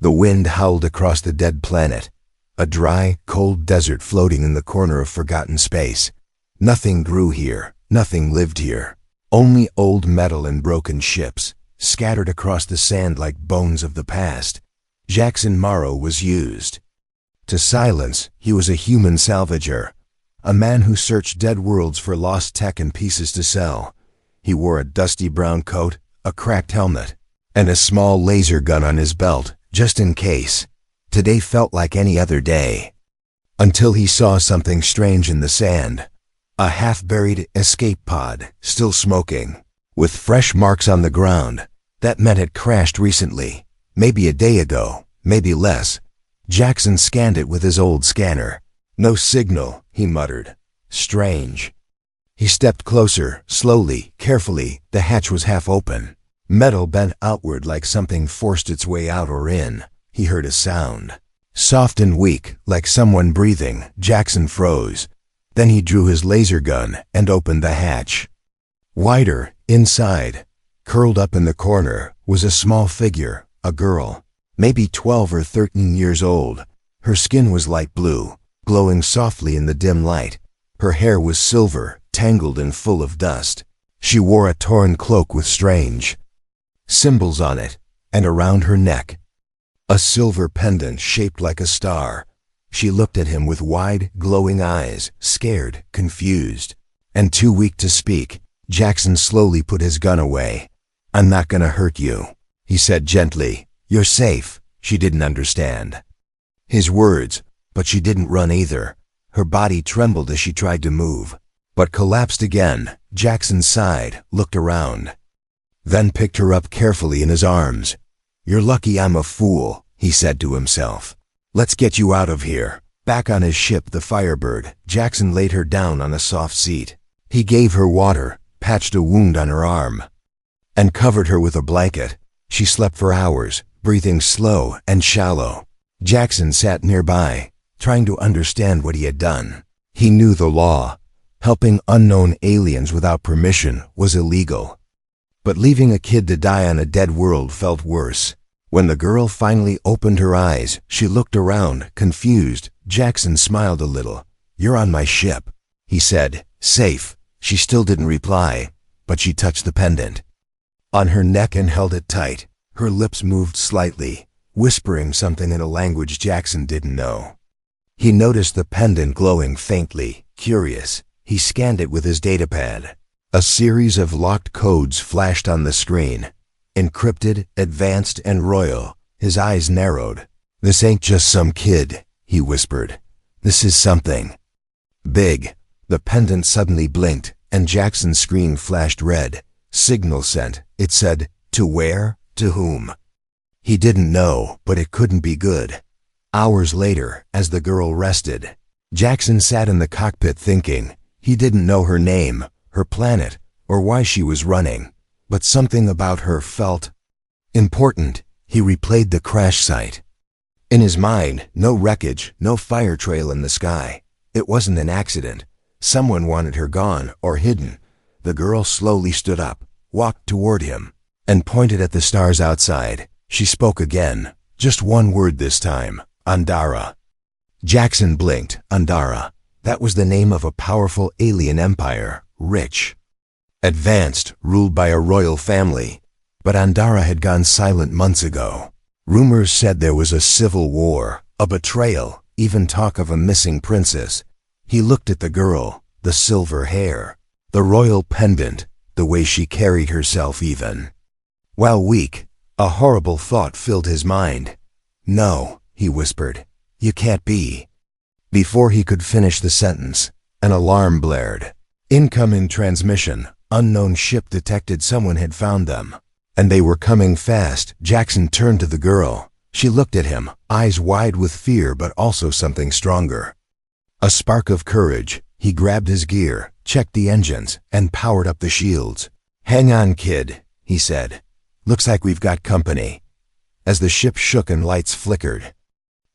The wind howled across the dead planet, a dry, cold desert floating in the corner of forgotten space. Nothing grew here, nothing lived here. Only old metal and broken ships, scattered across the sand like bones of the past. Jackson Morrow was used. To silence, he was a human salvager, a man who searched dead worlds for lost tech and pieces to sell. He wore a dusty brown coat, a cracked helmet, and a small laser gun on his belt, just in case. Today felt like any other day. Until he saw something strange in the sand. A half-buried escape pod, still smoking, with fresh marks on the ground. That meant it crashed recently, maybe a day ago, maybe less. Jackson scanned it with his old scanner. No signal, he muttered. Strange. He stepped closer, slowly, carefully. The hatch was half open. Metal bent outward like something forced its way out or in. He heard a sound. Soft and weak, like someone breathing. Jackson froze. Then he drew his laser gun and opened the hatch. Wider, inside, curled up in the corner, was a small figure, a girl, maybe 12 or 13 years old. Her skin was light blue, glowing softly in the dim light. Her hair was silver, tangled and full of dust. She wore a torn cloak with strange symbols on it, and around her neck, a silver pendant shaped like a star. She looked at him with wide, glowing eyes, scared, confused, and too weak to speak. Jackson slowly put his gun away. "I'm not gonna hurt you," he said gently. "You're safe." She didn't understand his words, but she didn't run either. Her body trembled as she tried to move, but collapsed again. Jackson sighed, looked around, then picked her up carefully in his arms. "You're lucky I'm a fool," he said to himself. "Let's get you out of here." Back on his ship, the Firebird, Jackson laid her down on a soft seat. He gave her water, patched a wound on her arm, and covered her with a blanket. She slept for hours, breathing slow and shallow. Jackson sat nearby, trying to understand what he had done. He knew the law. Helping unknown aliens without permission was illegal. But leaving a kid to die on a dead world felt worse. When the girl finally opened her eyes, she looked around, confused. Jackson smiled a little. "You're on my ship," he said. "Safe." She still didn't reply, but she touched the pendant on her neck and held it tight. Her lips moved slightly, whispering something in a language Jackson didn't know. He noticed the pendant glowing faintly, curious. He scanned it with his datapad. A series of locked codes flashed on the screen. Encrypted, advanced, and royal. His eyes narrowed. "This ain't just some kid," he whispered. "This is something big." The pendant suddenly blinked, and Jackson's screen flashed red. Signal sent. It said, "To where? To whom?" He didn't know, but it couldn't be good. Hours later, as the girl rested, Jackson sat in the cockpit thinking. He didn't know her name, her planet, or why she was running, but something about her felt important. He replayed the crash site. In his mind, no wreckage, no fire trail in the sky. It wasn't an accident. Someone wanted her gone or hidden. The girl slowly stood up, walked toward him, and pointed at the stars outside. She spoke again, just one word this time, "Andara." Jackson blinked. Andara. That was the name of a powerful alien empire, rich, advanced, ruled by a royal family. But Andara had gone silent months ago. Rumors said there was a civil war, a betrayal, even talk of a missing princess. He looked at the girl, the silver hair, the royal pendant, the way she carried herself even. While weak, a horrible thought filled his mind. "No," he whispered, "you can't be." Before he could finish the sentence, an alarm blared. "Incoming transmission. Unknown ship detected someone had found them." And they were coming fast. Jackson turned to the girl. She looked at him, eyes wide with fear but also something stronger. A spark of courage. He grabbed his gear, checked the engines, and powered up the shields. "Hang on, kid," he said. "Looks like we've got company." As the ship shook and lights flickered,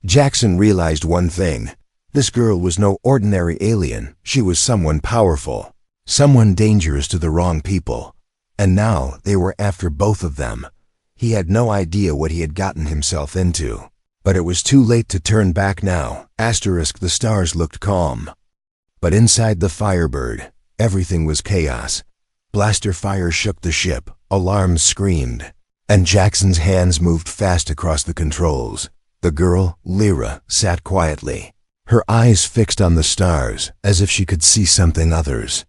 Jackson realized one thing. This girl was no ordinary alien. She was someone powerful, someone dangerous to the wrong people. And now they were after both of them. He had no idea what he had gotten himself into. But it was too late to turn back now. The stars looked calm. But inside the Firebird, everything was chaos. Blaster fire shook the ship, alarms screamed, and Jackson's hands moved fast across the controls. The girl, Lyra, sat quietly, her eyes fixed on the stars, as if she could see something others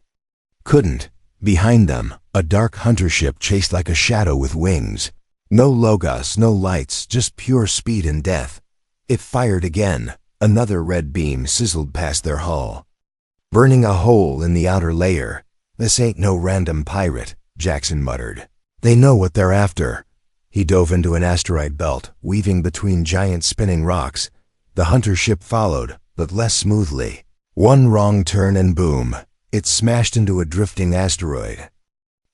couldn't. Behind them, a dark hunter ship chased like a shadow with wings. No logos, no lights, just pure speed and death. It fired again. Another red beam sizzled past their hull, burning a hole in the outer layer. "This ain't no random pirate," Jackson muttered. "They know what they're after." He dove into an asteroid belt, weaving between giant spinning rocks. The hunter ship followed, but less smoothly. One wrong turn and boom, it smashed into a drifting asteroid.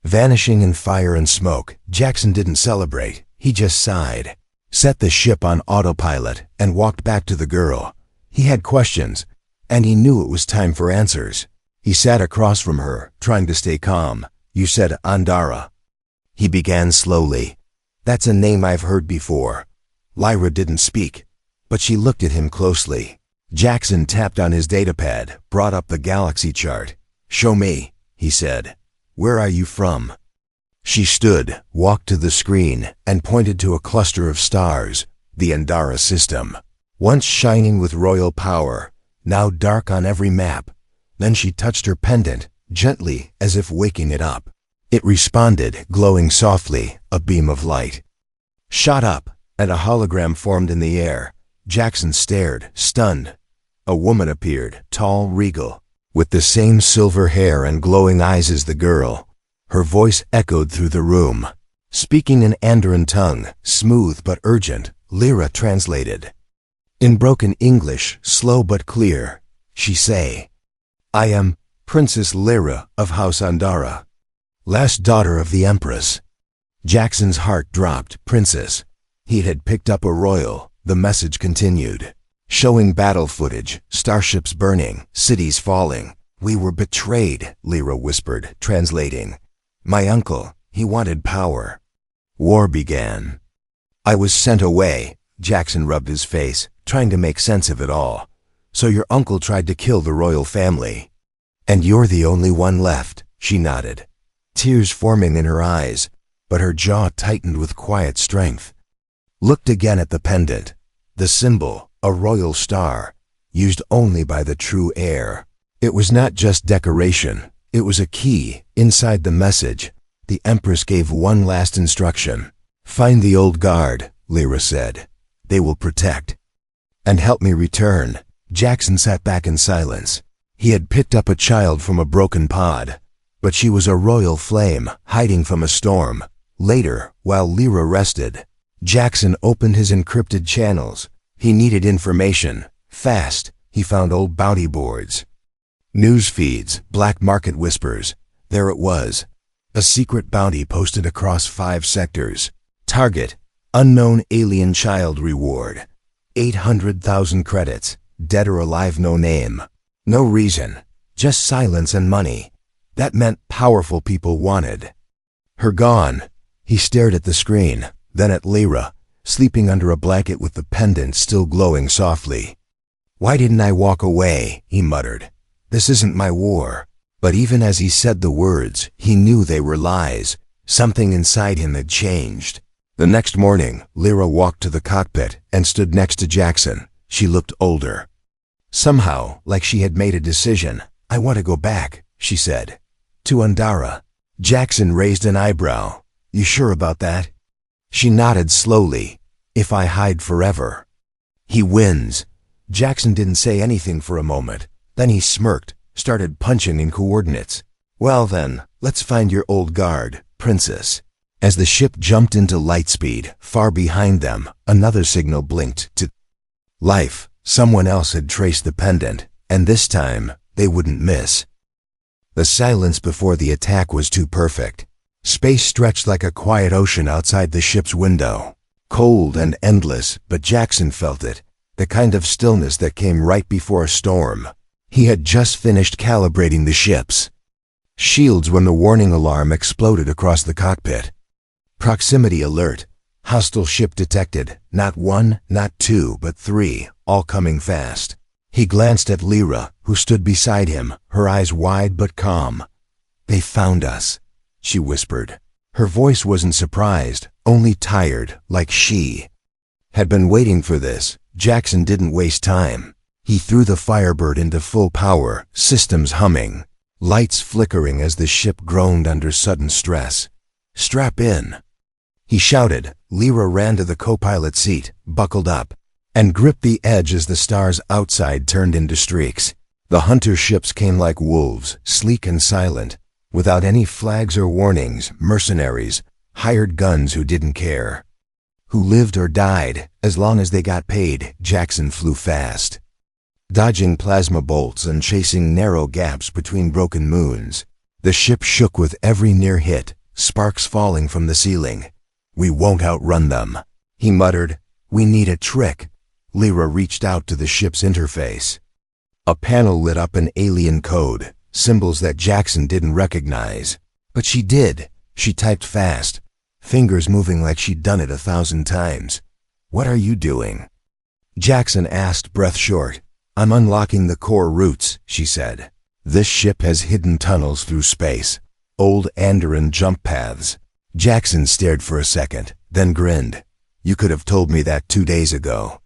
Vanishing in fire and smoke, Jackson didn't celebrate. He just sighed, set the ship on autopilot, and walked back to the girl. He had questions, and he knew it was time for answers. He sat across from her, trying to stay calm. "You said Andara." He began slowly. "That's a name I've heard before." Lyra didn't speak, but she looked at him closely. Jackson tapped on his datapad, brought up the galaxy chart. "Show me," he said. "Where are you from?" She stood, walked to the screen, and pointed to a cluster of stars, the Andara system. Once shining with royal power, now dark on every map. Then she touched her pendant, gently, as if waking it up. It responded, glowing softly, a beam of light shot up, and a hologram formed in the air. Jackson stared, stunned. A woman appeared, tall, regal, with the same silver hair and glowing eyes as the girl. Her voice echoed through the room. Speaking in Andaran tongue, smooth but urgent, Lyra translated. In broken English, slow but clear, she say, "I am Princess Lyra of House Andara, last daughter of the Empress." Jackson's heart dropped. Princess. He had picked up a royal. The message continued, showing battle footage, starships burning, cities falling. "We were betrayed," Lyra whispered, translating. "My uncle, he wanted power." War began. "I was sent away." Jackson rubbed his face, trying to make sense of it all. "So your uncle tried to kill the royal family. And you're the only one left," she nodded, tears forming in her eyes, but her jaw tightened with quiet strength. Looked again at the pendant. The symbol, a royal star, used only by the true heir. It was not just decoration, it was a key. Inside the message, the Empress gave one last instruction. "Find the old guard," Lyra said. "They will protect. And help me return." Jackson sat back in silence. He had picked up a child from a broken pod, but she was a royal flame, hiding from a storm. Later, while Lyra rested, Jackson opened his encrypted channels. He needed information. Fast, he found old bounty boards, news feeds, black market whispers. There it was, a secret bounty posted across 5 sectors. Target, unknown alien child reward. 800,000 credits, dead or alive, no name. No reason, just silence and money. That meant powerful people wanted her gone. He stared at the screen, then at Lyra, sleeping under a blanket with the pendant still glowing softly. "Why didn't I walk away?" he muttered. "This isn't my war." But even as he said the words, he knew they were lies. Something inside him had changed. The next morning, Lyra walked to the cockpit and stood next to Jackson. She looked older. Somehow, like she had made a decision. "I want to go back," she said. "To Andara." Jackson raised an eyebrow. "You sure about that?" She nodded slowly. "If I hide forever, he wins." Jackson didn't say anything for a moment. Then he smirked, started punching in coordinates. "Well then, let's find your old guard, Princess." As the ship jumped into light speed, far behind them, another signal blinked to life. Someone else had traced the pendant, and this time, they wouldn't miss. The silence before the attack was too perfect. Space stretched like a quiet ocean outside the ship's window. Cold and endless, but Jackson felt it. The kind of stillness that came right before a storm. He had just finished calibrating the ship's shields when the warning alarm exploded across the cockpit. "Proximity alert." Hostile ship detected. Not one, not two, but three, all coming fast. He glanced at Lyra, who stood beside him, her eyes wide but calm. "They found us," she whispered. Her voice wasn't surprised, only tired, like she had been waiting for this. Jackson didn't waste time. He threw the Firebird into full power, systems humming, lights flickering as the ship groaned under sudden stress. "Strap in," he shouted. Lyra ran to the co-pilot seat, buckled up, and gripped the edge as the stars outside turned into streaks. The hunter ships came like wolves, sleek and silent, without any flags or warnings, mercenaries, hired guns who didn't care. Who lived or died, as long as they got paid. Jackson flew fast, dodging plasma bolts and chasing narrow gaps between broken moons. The ship shook with every near hit, sparks falling from the ceiling. "We won't outrun them," he muttered. "We need a trick." Lyra reached out to the ship's interface. A panel lit up in alien code, symbols that Jackson didn't recognize. But she did. She typed fast, fingers moving like she'd done it 1,000 times. "What are you doing?" Jackson asked, breath short. "I'm unlocking the core routes," she said. "This ship has hidden tunnels through space, old Andoran jump paths." Jackson stared for a second, then grinned. "You could have told me that 2 days ago."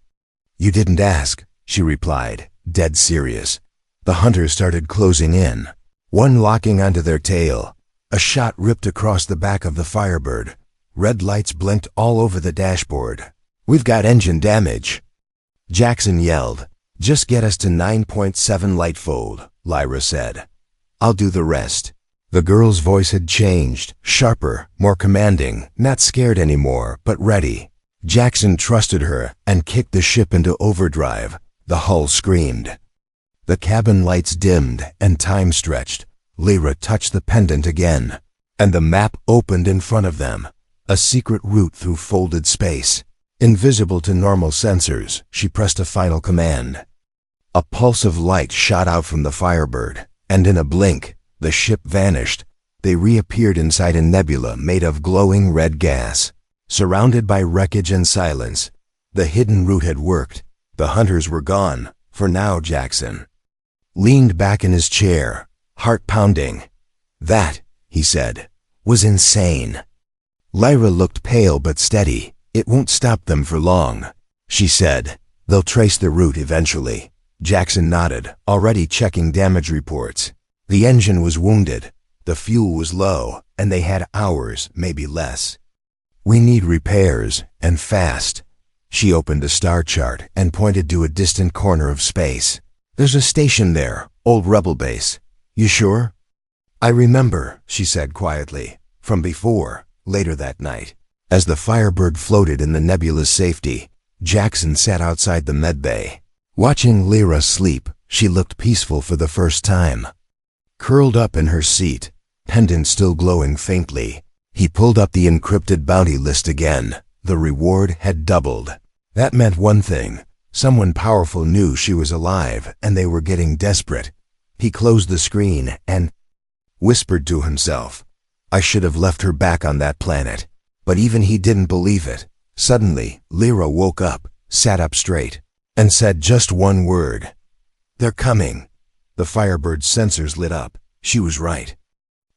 "You didn't ask," she replied, dead serious. The hunters started closing in, one locking onto their tail. A shot ripped across the back of the Firebird. Red lights blinked all over the dashboard. "We've got engine damage," Jackson yelled. "Just get us to 9.7 lightfold," Lyra said. "I'll do the rest." The girl's voice had changed, sharper, more commanding, not scared anymore, but ready. Jackson trusted her and kicked the ship into overdrive. The hull screamed. The cabin lights dimmed and time stretched. Lyra touched the pendant again, and the map opened in front of them. A secret route through folded space. Invisible to normal sensors, she pressed a final command. A pulse of light shot out from the Firebird, and in a blink, the ship vanished. They reappeared inside a nebula made of glowing red gas. Surrounded by wreckage and silence, the hidden route had worked. The hunters were gone, for now. Jackson leaned back in his chair, heart pounding. "That," he said, "was insane." Lyra looked pale but steady. "It won't stop them for long," she said. "They'll trace the route eventually." Jackson nodded, already checking damage reports. The engine was wounded, the fuel was low, and they had hours, maybe less. "We need repairs, and fast." She opened a star chart and pointed to a distant corner of space. "There's a station there, old rebel base." "You sure?" "I remember," she said quietly, "from before." Later that night, as the Firebird floated in the nebula's safety, Jackson sat outside the medbay. Watching Lyra sleep, she looked peaceful for the first time. Curled up in her seat, pendant still glowing faintly, he pulled up the encrypted bounty list again. The reward had doubled. That meant one thing. Someone powerful knew she was alive, and they were getting desperate. He closed the screen and whispered to himself, "I should have left her back on that planet." But even he didn't believe it. Suddenly, Lyra woke up, sat up straight, and said just one word. "They're coming." The Firebird's sensors lit up. She was right.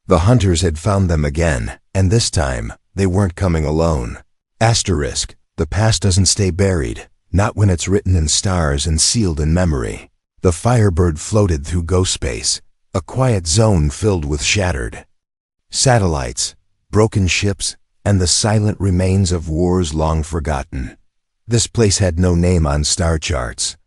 The hunters had found them again, and this time, they weren't coming alone. Asterisk, the past doesn't stay buried, not when it's written in stars and sealed in memory. The Firebird floated through ghost space, a quiet zone filled with shattered satellites, broken ships, and the silent remains of wars long forgotten. This place had no name on star charts,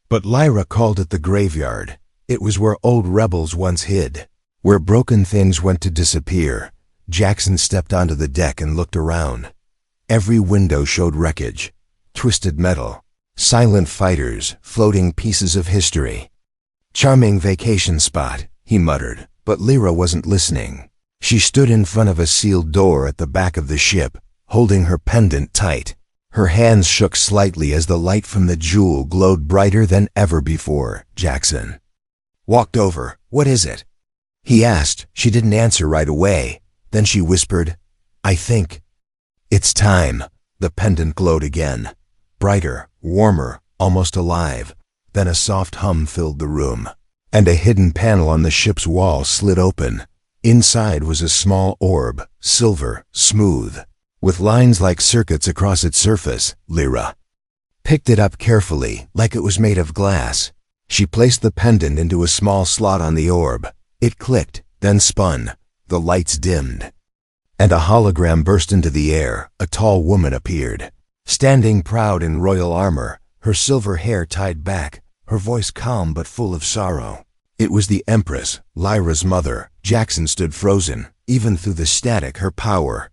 but Lyra called it the graveyard. It was where old rebels once hid, where broken things went to disappear. Jackson stepped onto the deck and looked around. Every window showed wreckage, twisted metal, silent fighters, floating pieces of history. "Charming vacation spot," he muttered, but Lyra wasn't listening. She stood in front of a sealed door at the back of the ship, holding her pendant tight. Her hands shook slightly as the light from the jewel glowed brighter than ever before. Jackson walked over. "What is it?" he asked. She didn't answer right away. Then she whispered, "I think it's time." The pendant glowed again. Brighter, warmer, almost alive. Then a soft hum filled the room. And a hidden panel on the ship's wall slid open. Inside was a small orb, silver, smooth, with lines like circuits across its surface. Lyra picked it up carefully, like it was made of glass. She placed the pendant into a small slot on the orb. It clicked, then spun. The lights dimmed. And a hologram burst into the air. A tall woman appeared, standing proud in royal armor, her silver hair tied back, her voice calm but full of sorrow. It was the Empress, Lyra's mother. Jackson stood frozen. Even through the static, her power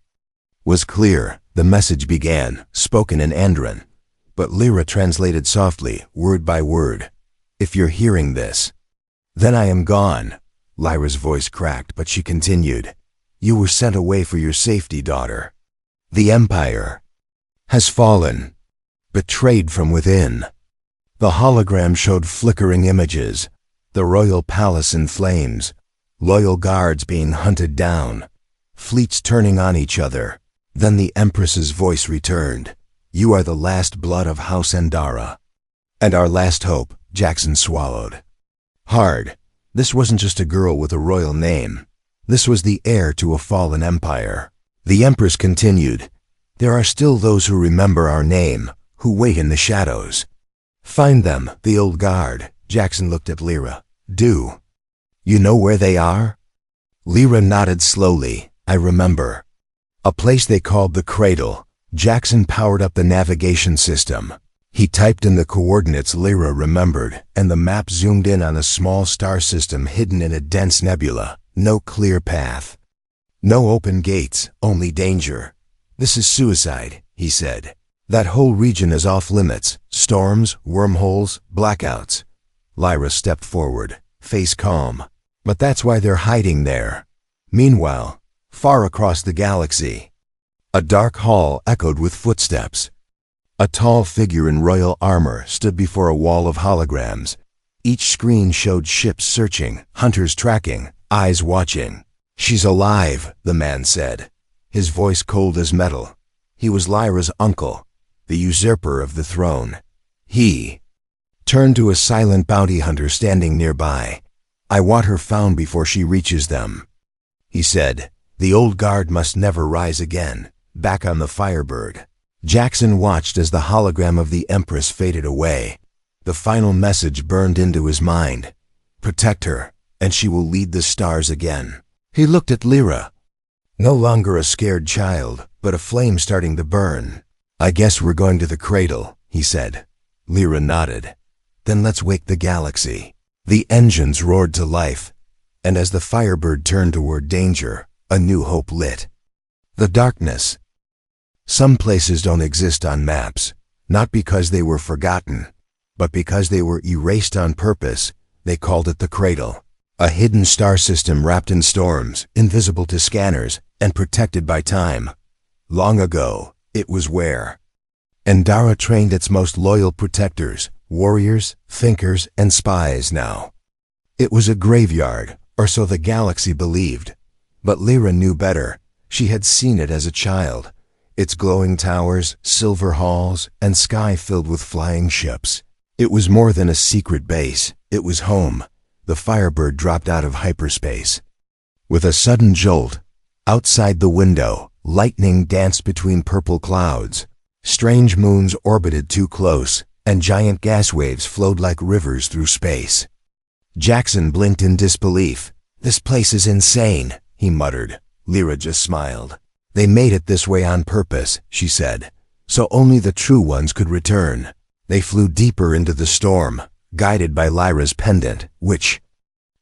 was clear. The message began, spoken in Andran. But Lyra translated softly, word by word. "If you're hearing this, then I am gone." Lyra's voice cracked, but she continued. "You were sent away for your safety, daughter. The Empire has fallen, betrayed from within." The hologram showed flickering images. The royal palace in flames, loyal guards being hunted down, fleets turning on each other. Then the Empress's voice returned. "You are the last blood of House Endara. And our last hope." Jackson swallowed hard. This wasn't just a girl with a royal name. This was the heir to a fallen empire. The Empress continued, "There are still those who remember our name, who wait in the shadows. Find them, the old guard." Jackson looked at Lyra. "Do you know where they are?" Lyra nodded slowly. "I remember. A place they called the Cradle." Jackson powered up the navigation system. He typed in the coordinates Lyra remembered, and the map zoomed in on a small star system hidden in a dense nebula. No clear path. No open gates, only danger. "This is suicide," he said. "That whole region is off limits. Storms, wormholes, blackouts." Lyra stepped forward, face calm. "But that's why they're hiding there." Meanwhile, far across the galaxy, a dark hall echoed with footsteps. A tall figure in royal armor stood before a wall of holograms. Each screen showed ships searching, hunters tracking, eyes watching. "She's alive," the man said, his voice cold as metal. He was Lyra's uncle, the usurper of the throne. He turned to a silent bounty hunter standing nearby. "I want her found before she reaches them," he said. "The old guard must never rise again." Back on the Firebird, Jackson watched as the hologram of the Empress faded away. The final message burned into his mind. "Protect her, and she will lead the stars again." He looked at Lyra. No longer a scared child, but a flame starting to burn. "I guess we're going to the Cradle," he said. Lyra nodded. "Then let's wake the galaxy." The engines roared to life, and as the Firebird turned toward danger, a new hope lit. The darkness. Some places don't exist on maps, not because they were forgotten, but because they were erased on purpose. They called it the Cradle, a hidden star system wrapped in storms, invisible to scanners, and protected by time. Long ago, it was where Endara trained its most loyal protectors, warriors, thinkers, and spies. Now it was a graveyard, or so the galaxy believed. But Lyra knew better. She had seen it as a child. Its glowing towers, silver halls, and sky filled with flying ships. It was more than a secret base. It was home. The Firebird dropped out of hyperspace. With a sudden jolt, outside the window, lightning danced between purple clouds. Strange moons orbited too close, and giant gas waves flowed like rivers through space. Jackson blinked in disbelief. "This place is insane," he muttered. Lyra just smiled. "They made it this way on purpose," she said, "so only the true ones could return." They flew deeper into the storm, guided by Lyra's pendant, which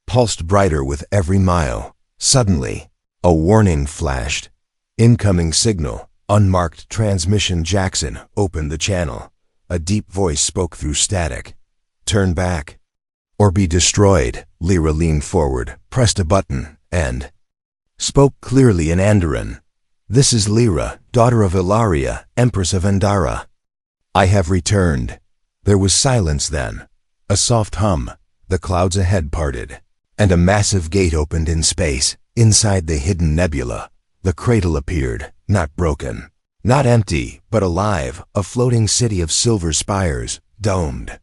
pulsed brighter with every mile. Suddenly, a warning flashed. "Incoming signal, unmarked transmission." Jackson opened the channel. A deep voice spoke through static. "Turn back, or be destroyed." Lyra leaned forward, pressed a button, and spoke clearly in Andaran. "This is Lyra, daughter of Ilaria, Empress of Endara. I have returned." There was silence then. A soft hum. The clouds ahead parted, and a massive gate opened in space. Inside the hidden nebula, the Cradle appeared, not broken, Not empty, but alive, a floating city of silver spires, domed.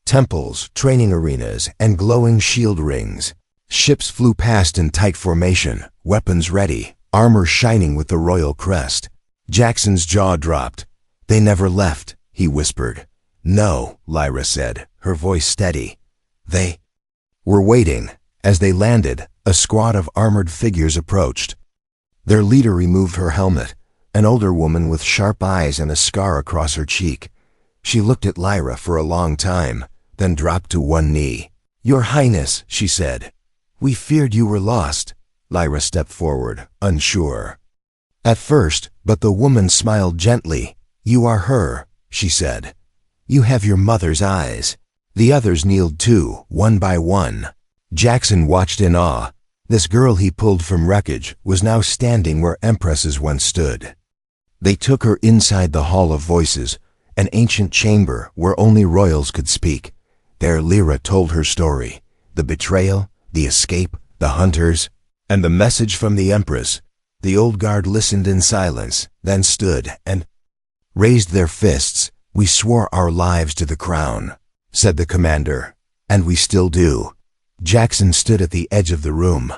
Temples, training arenas, and glowing shield rings. Ships flew past in tight formation, weapons ready, armor shining with the royal crest. Jackson's jaw dropped. "They never left," he whispered. "No," Lyra said, her voice steady. "They were waiting." As they landed, a squad of armored figures approached. Their leader removed her helmet, an older woman with sharp eyes and a scar across her cheek. She looked at Lyra for a long time, then dropped to one knee. "Your Highness," she said. "We feared you were lost." Lyra stepped forward, unsure. At first, but the woman smiled gently. "You are her," she said. "You have your mother's eyes." The others kneeled too, one by one. Jackson watched in awe. This girl he pulled from wreckage was now standing where empresses once stood. They took her inside the Hall of Voices, an ancient chamber where only royals could speak. There Lyra told her story, the betrayal, the escape, the hunters, and the message from the Empress. The old guard listened in silence, then stood and raised their fists. "We swore our lives to the crown," said the commander, "and we still do." Jackson stood at the edge of the room,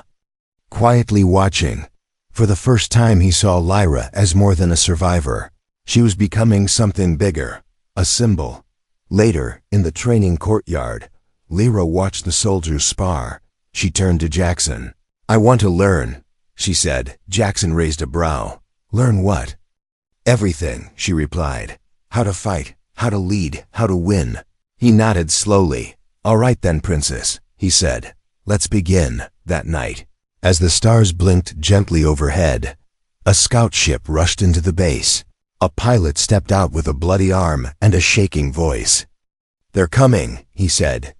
quietly watching. For the first time he saw Lyra as more than a survivor. She was becoming something bigger, a symbol. Later, in the training courtyard, Lyra watched the soldiers spar. She turned to Jackson. "I want to learn," she said. Jackson raised a brow. "Learn what?" "Everything," she replied. "How to fight, how to lead, how to win." He nodded slowly. "All right then, princess," he said. "Let's begin." That night, as the stars blinked gently overhead, a scout ship rushed into the base. A pilot stepped out with a bloody arm and a shaking voice. "They're coming," he said.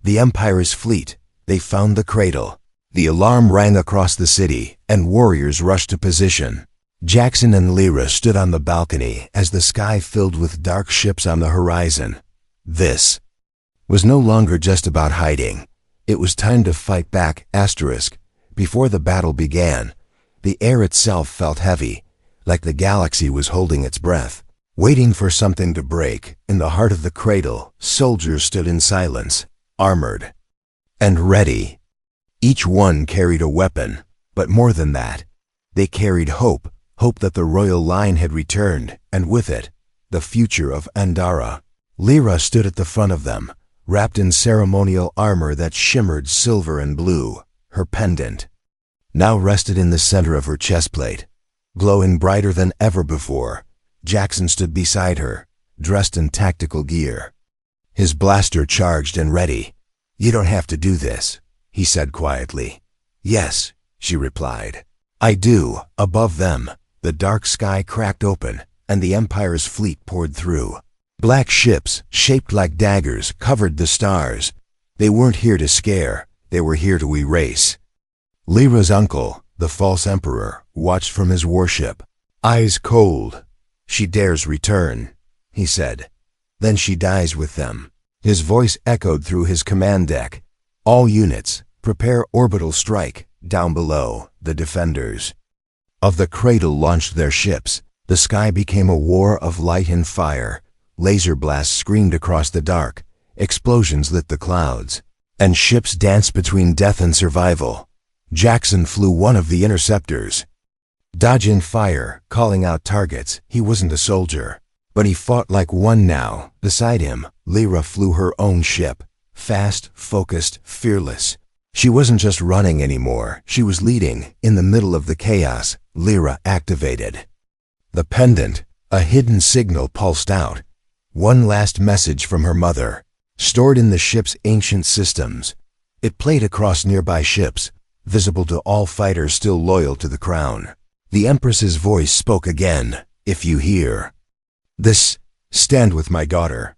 "The Empire's fleet. They found the cradle." The alarm rang across the city, and warriors rushed to position. Jackson and Lyra stood on the balcony as the sky filled with dark ships on the horizon. This was no longer just about hiding. It was time to fight back. Before the battle began, the air itself felt heavy, like the galaxy was holding its breath, waiting for something to break. In the heart of the cradle, soldiers stood in silence, armored and ready. Each one carried a weapon, but more than that, they carried hope, hope that the royal line had returned, and with it, the future of Andara. Lyra stood at the front of them, wrapped in ceremonial armor that shimmered silver and blue. Her pendant now rested in the center of her chest plate, glowing brighter than ever before. Jackson stood beside her, dressed in tactical gear, his blaster charged and ready. "You don't have to do this," he said quietly. "Yes," she replied. "I do." Above them, the dark sky cracked open, and the Empire's fleet poured through. Black ships, shaped like daggers, covered the stars. They weren't here to scare, they were here to erase. Lyra's uncle, the false emperor, watched from his warship, eyes cold. "She dares return," he said. "Then she dies with them." His voice echoed through his command deck. "All units, prepare orbital strike." Down below, the defenders of the cradle launched their ships. The sky became a war of light and fire. Laser blasts screamed across the dark. Explosions lit the clouds, and ships danced between death and survival. Jackson flew one of the interceptors, dodging fire, calling out targets. He wasn't a soldier, but he fought like one now. Beside him, Lyra flew her own ship, fast, focused, fearless. She wasn't just running anymore, she was leading. In the middle of the chaos, Lyra activated the pendant. A hidden signal pulsed out. One last message from her mother, stored in the ship's ancient systems. It played across nearby ships, visible to all fighters still loyal to the crown. The Empress's voice spoke again. "If you hear this, stand with my daughter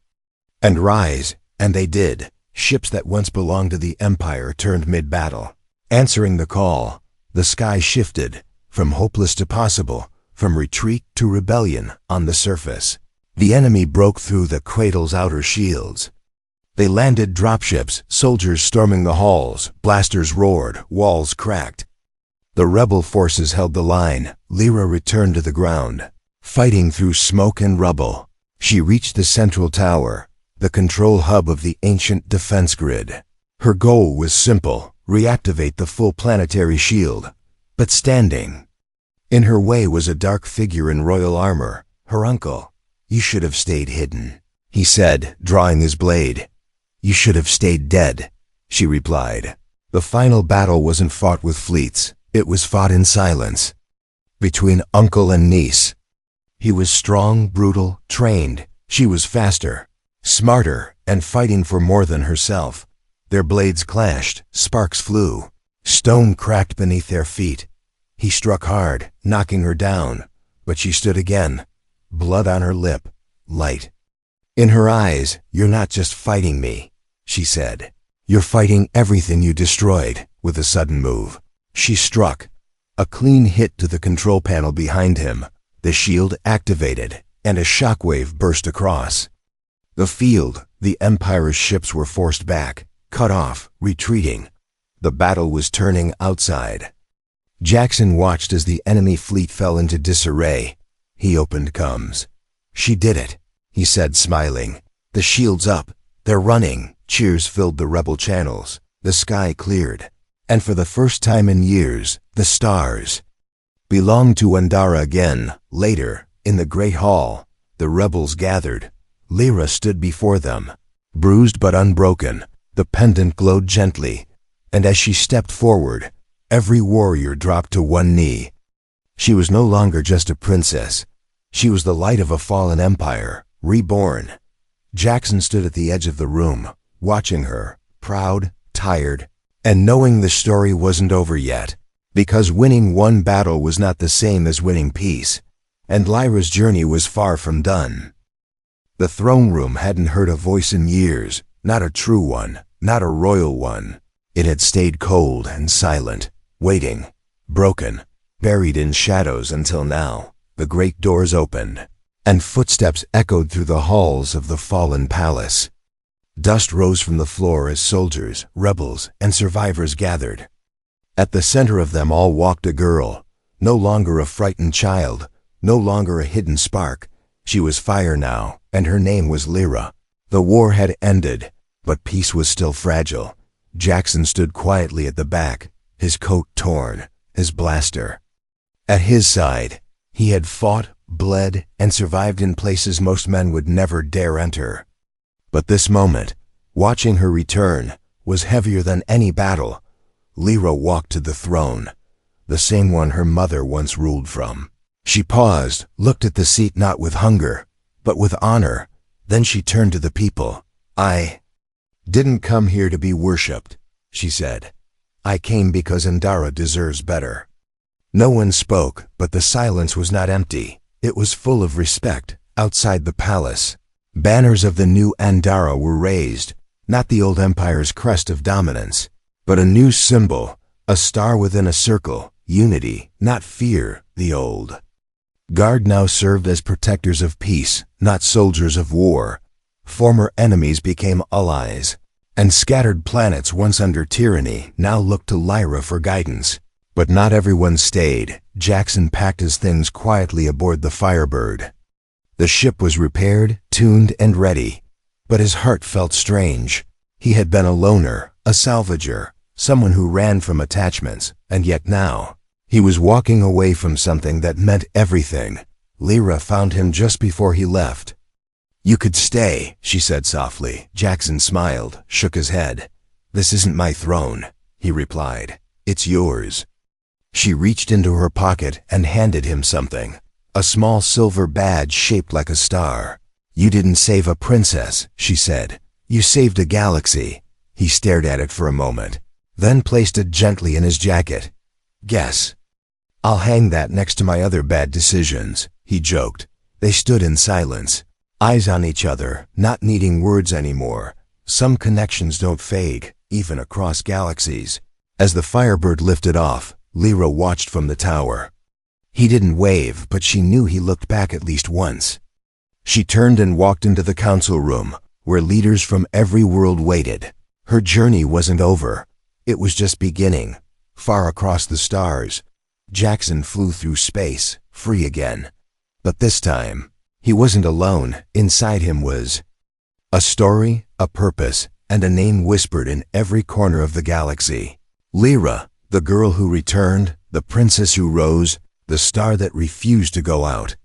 and rise." And they did. Ships that once belonged to the Empire turned mid-battle. Answering the call, the sky shifted, from hopeless to possible, from retreat to rebellion. On the surface, the enemy broke through the cradle's outer shields. They landed dropships, soldiers storming the halls, blasters roared, walls cracked. The rebel forces held the line. Lyra returned to the ground, fighting through smoke and rubble. She reached the central tower, the control hub of the ancient defense grid. Her goal was simple: reactivate the full planetary shield. But standing in her way was a dark figure in royal armor, her uncle. "You should have stayed hidden," he said, drawing his blade. "You should have stayed dead," she replied. The final battle wasn't fought with fleets, it was fought in silence. Between uncle and niece. He was strong, brutal, trained. She was faster, smarter, and fighting for more than herself. Their blades clashed, sparks flew. Stone cracked beneath their feet. He struck hard, knocking her down, but she stood again, blood on her lip, light. In her eyes, "You're not just fighting me," she said. "You're fighting everything you destroyed." With a sudden move, she struck. A clean hit to the control panel behind him. The shield activated, and a shockwave burst across the field. The Empire's ships were forced back, cut off, retreating. The battle was turning outside. Jackson watched as the enemy fleet fell into disarray. He opened comms. "She did it," he said, smiling. "The shield's up. They're running." Cheers filled the rebel channels. The sky cleared. And for the first time in years, the stars belonged to Andara again. Later, in the Great Hall, the rebels gathered. Lyra stood before them, bruised but unbroken. The pendant glowed gently, and as she stepped forward, every warrior dropped to one knee. She was no longer just a princess. She was the light of a fallen empire, reborn. Jackson stood at the edge of the room, watching her, proud, tired, and knowing the story wasn't over yet, because winning one battle was not the same as winning peace, and Lyra's journey was far from done. The throne room hadn't heard a voice in years, not a true one, not a royal one. It had stayed cold and silent, waiting, broken, buried in shadows until now. The great doors opened, and footsteps echoed through the halls of the fallen palace. Dust rose from the floor as soldiers, rebels, and survivors gathered. At the center of them all walked a girl, no longer a frightened child, no longer a hidden spark. She was fire now, and her name was Lyra. The war had ended, but peace was still fragile. Jackson stood quietly at the back, his coat torn, his blaster at his side. He had fought, bled, and survived in places most men would never dare enter. But this moment, watching her return, was heavier than any battle. Lyra walked to the throne, the same one her mother once ruled from. She paused, looked at the seat not with hunger, but with honor. Then she turned to the people. "I didn't come here to be worshipped," she said. "I came because Andara deserves better." No one spoke, but the silence was not empty. It was full of respect. Outside the palace, banners of the new Andara were raised, not the old empire's crest of dominance, but a new symbol, a star within a circle, unity, not fear. The old guard now served as protectors of peace, not soldiers of war. Former enemies became allies, and scattered planets once under tyranny now looked to Lyra for guidance. But not everyone stayed. Jackson packed his things quietly aboard the Firebird. The ship was repaired, tuned, and ready, but his heart felt strange. He had been a loner, a salvager, someone who ran from attachments, and yet now, he was walking away from something that meant everything. Lyra found him just before he left. "You could stay," she said softly. Jackson smiled, shook his head. "This isn't my throne," he replied. "It's yours." She reached into her pocket and handed him something, a small silver badge shaped like a star. "You didn't save a princess," she said. "You saved a galaxy." He stared at it for a moment, then placed it gently in his jacket. "Guess. I'll hang that next to my other bad decisions," he joked. They stood in silence, eyes on each other, not needing words anymore. Some connections don't fade, even across galaxies. As the Firebird lifted off, Lyra watched from the tower. He didn't wave, but she knew he looked back at least once. She turned and walked into the council room, where leaders from every world waited. Her journey wasn't over. It was just beginning. Far across the stars, Jackson flew through space, free again. But this time, he wasn't alone. Inside him was a story, a purpose, and a name whispered in every corner of the galaxy. Lyra, the girl who returned, the princess who rose, the star that refused to go out.